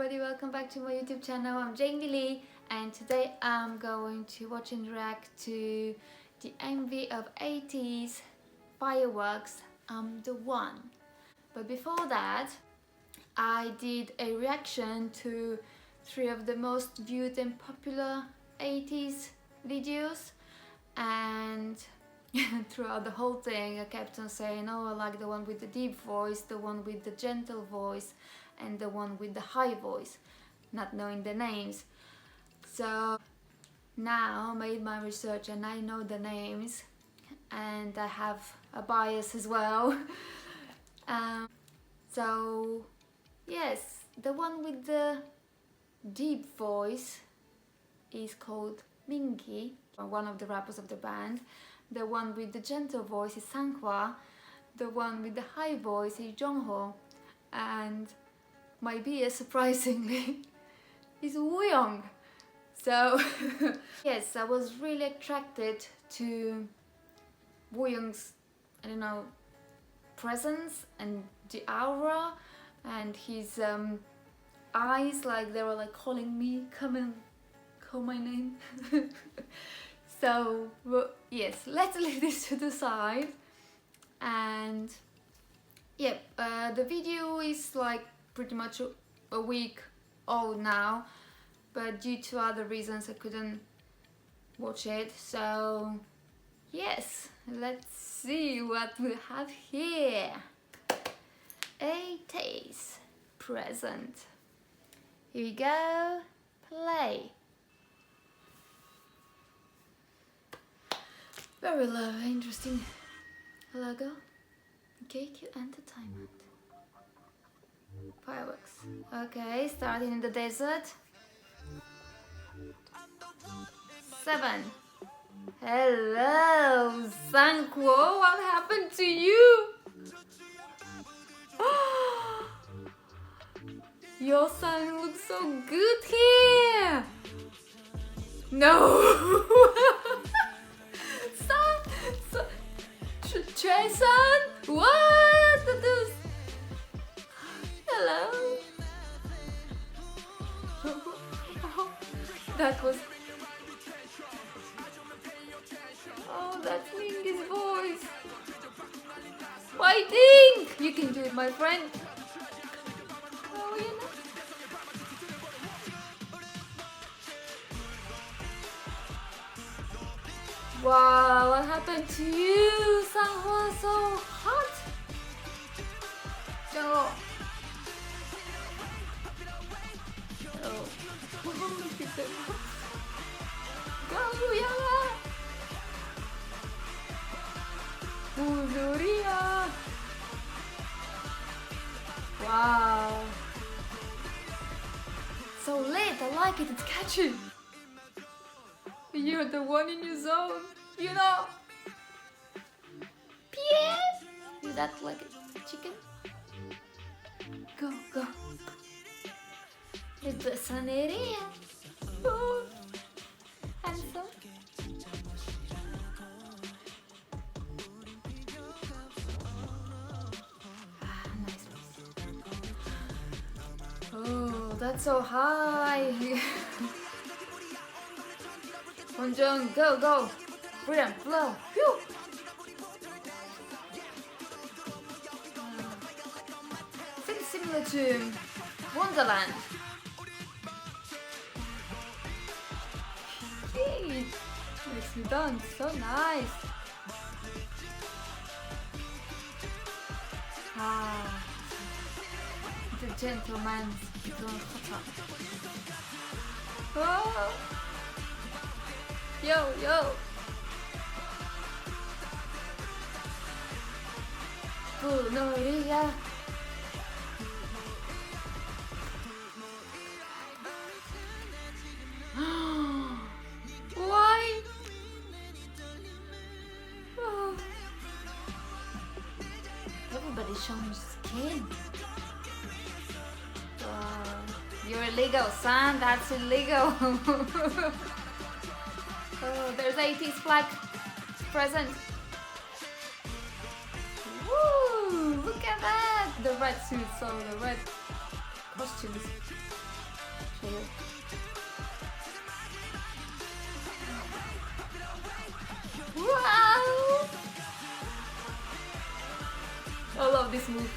everybody, welcome back to my YouTube channel. I'm Jamie Lee and today I'm going to watch and react to the MV of ATEEZ Fireworks, I'm the One. But before that, I did a reaction to 3 of the most viewed and popular ATEEZ videos, and throughout the whole thing I kept on saying, oh, I like the one with the deep voice, the one with the gentle voice, and the one with the high voice, not knowing the names. So now I made my research and I know the names, and I have a bias as well. So yes, the one with the deep voice is called Mingi, one of the rappers of the band. The one with the gentle voice is Sanghwa. The one with the high voice is Jongho. And my BS, surprisingly, is Wooyoung. So yes, I was really attracted to Wooyoung's, I don't know, presence and the aura, and his eyes, like they were like calling me, come and call my name. So yes, let's leave this to the side. And yeah, the video is like pretty much a week old now, but due to other reasons I couldn't watch it. So yes, let's see what we have here. ATEEZ present. Here we go, play. Very lovely, interesting logo. KQ Entertainment. Fireworks. Okay, starting in the desert. 7. Hello, Sanghwa, what happened to you? Your son looks so good here. No. Jason? What? Hello? That was... Oh, that's Mingy's voice. Fighting! You can do it, my friend. Oh, you know. Wow, what happened to you? Sanghwa so hot. Go. Oh. Go, Yala. Buduria. Wow. So lit, I like it, it's catchy. You're the one in your zone, you know. Yes. Is that like a chicken? Go, go. It's the saneria. Oh, handsome. Ah, nice piece. Oh, that's so high. Wonjung, go, go. Freedom, flow. Phew. Seems similar to Wonderland. Hey, makes me dance, so nice. Ah, the gentleman's gone. Oh. Yo, yo. Bunuria. Why? Oh. Everybody's showing skin. You're illegal, son. That's illegal. Oh, there's ATEEZ flag present. Woo! Look at that! The red suits, so the red costumes. Wow! I love this move.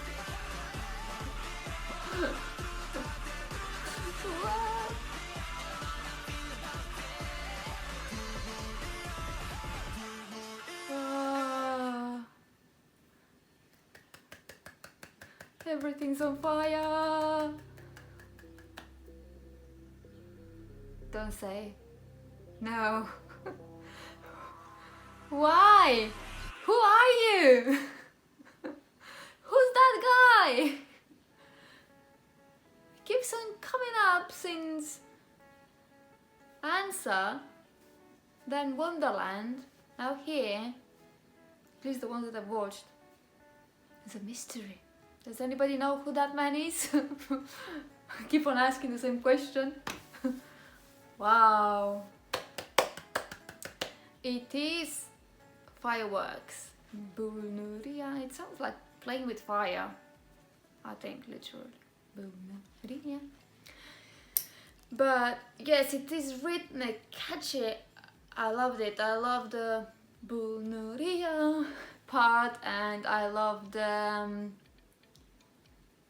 Wow. Everything's on fire. Don't say no. Why? Who are you? Who's that guy? Keeps on coming up since Answer, then Wonderland, now here. At least the ones that I've watched. It's a mystery. Does anybody know who that man is? I keep on asking the same question. Wow. It is fireworks. Bunuria. It sounds like playing with fire. I think literally. Bunuria. But yes, it is rhythmic, catchy. I loved it. I love the Bunuria part, and I love the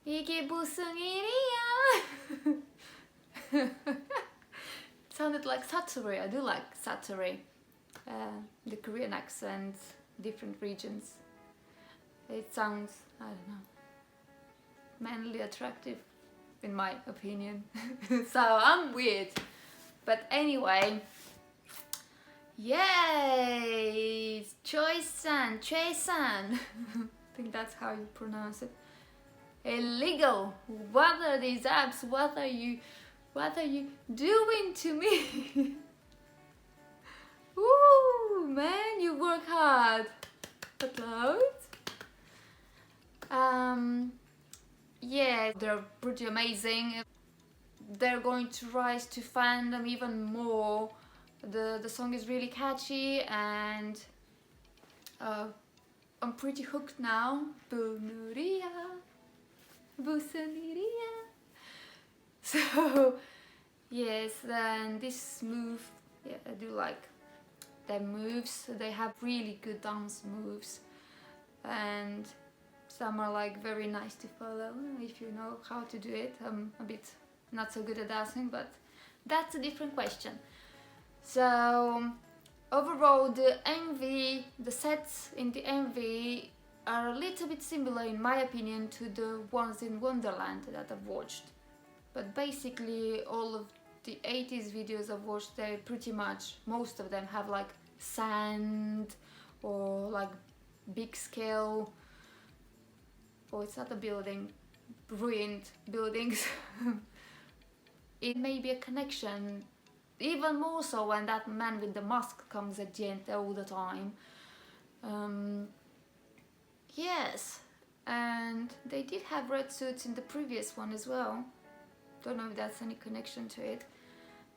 이게 무슨 일이야? It sounded like Satori. I do like Satori. The Korean accent, different regions. It sounds, I don't know, manly attractive in my opinion. So I'm weird. But anyway, yay! Choi-san, Choi-san. I think that's how you pronounce it. Illegal. What are these apps? What are you doing to me? Ooh, man, you work hard. Upload. Yeah, they're pretty amazing. They're going to rise to fandom even more. The song is really catchy, and I'm pretty hooked now. Bunuria. Busaniria. So yes, then this move, yeah, I do like their moves. They have really good dance moves, and some are like very nice to follow if you know how to do it. I'm a bit not so good at dancing, but that's a different question. So overall, the MV, the sets in the MV are a little bit similar in my opinion to the ones in Wonderland that I've watched. But basically all of the ATEEZ videos I've watched, they pretty much, most of them have like sand or like big scale, or it's not a building, ruined buildings. It may be a connection, even more so when that man with the mask comes at the end all the time. Yes, and they did have red suits in the previous one as well. Don't know if that's any connection to it,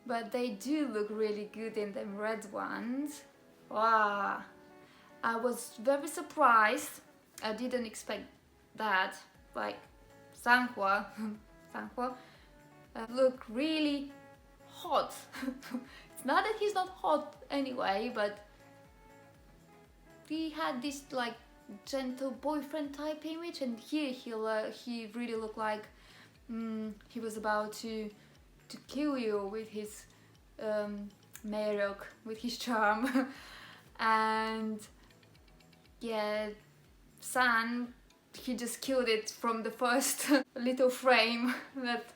but they do look really good in them red ones. Wow, I was very surprised. I didn't expect that. Like Sanghwa, look really hot. It's not that he's not hot anyway, but he had this like gentle boyfriend type image, and here he really looked like he was about to kill you with his 매력, with his charm. And yeah, San, he just killed it from the first little frame. That,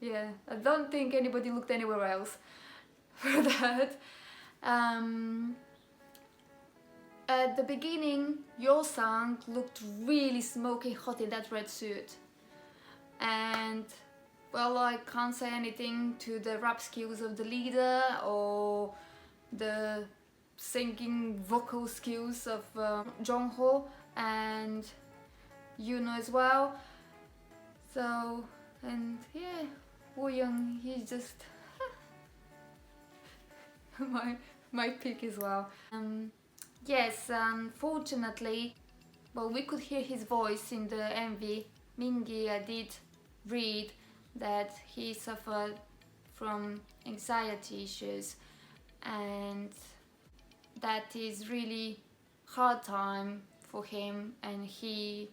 yeah, I don't think anybody looked anywhere else for that. At the beginning, Yo-sang looked really smoking hot in that red suit. And, well, I can't say anything to the rap skills of the leader or the singing vocal skills of Jongho and Yuno as well. So, and yeah, Woo-young, he's just my pick as well. Yes, unfortunately, well, we could hear his voice in the MV. Mingi, I did read that he suffered from anxiety issues, and that is really hard time for him, and he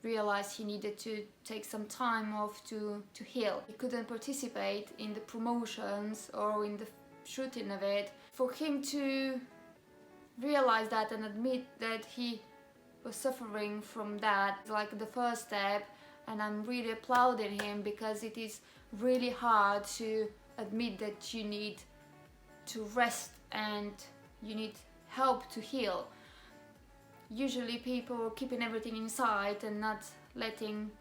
realized he needed to take some time off to heal. He couldn't participate in the promotions or in the shooting of it. For him to realize that and admit that he was suffering from that, like the first step, and I'm really applauding him, because it is really hard to admit that you need to rest and you need help to heal. Usually people are keeping everything inside and not letting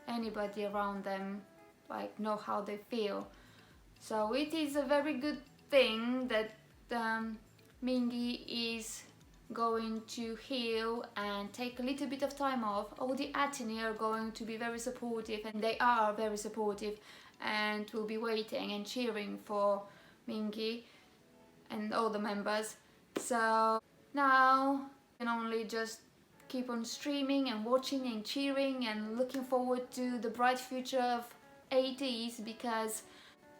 anybody around them like know how they feel. So it is a very good thing that Mingy is going to heal and take a little bit of time off. All the ATEEZ are going to be very supportive, and they are very supportive, and will be waiting and cheering for Mingy and all the members. So now I can only just keep on streaming and watching and cheering and looking forward to the bright future of ATEEZ, because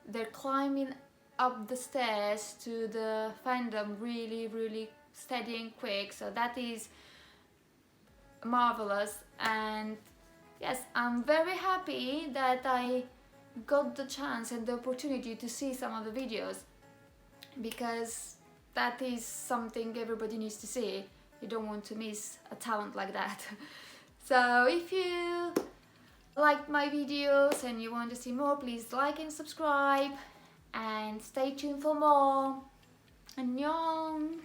they're climbing up the stairs to the fandom really steady and quick. So that is marvelous, and yes, I'm very happy that I got the chance and the opportunity to see some of the videos, because that is something everybody needs to see. You don't want to miss a talent like that. So if you liked my videos and you want to see more, please like and subscribe, and stay tuned for more. Annyeong!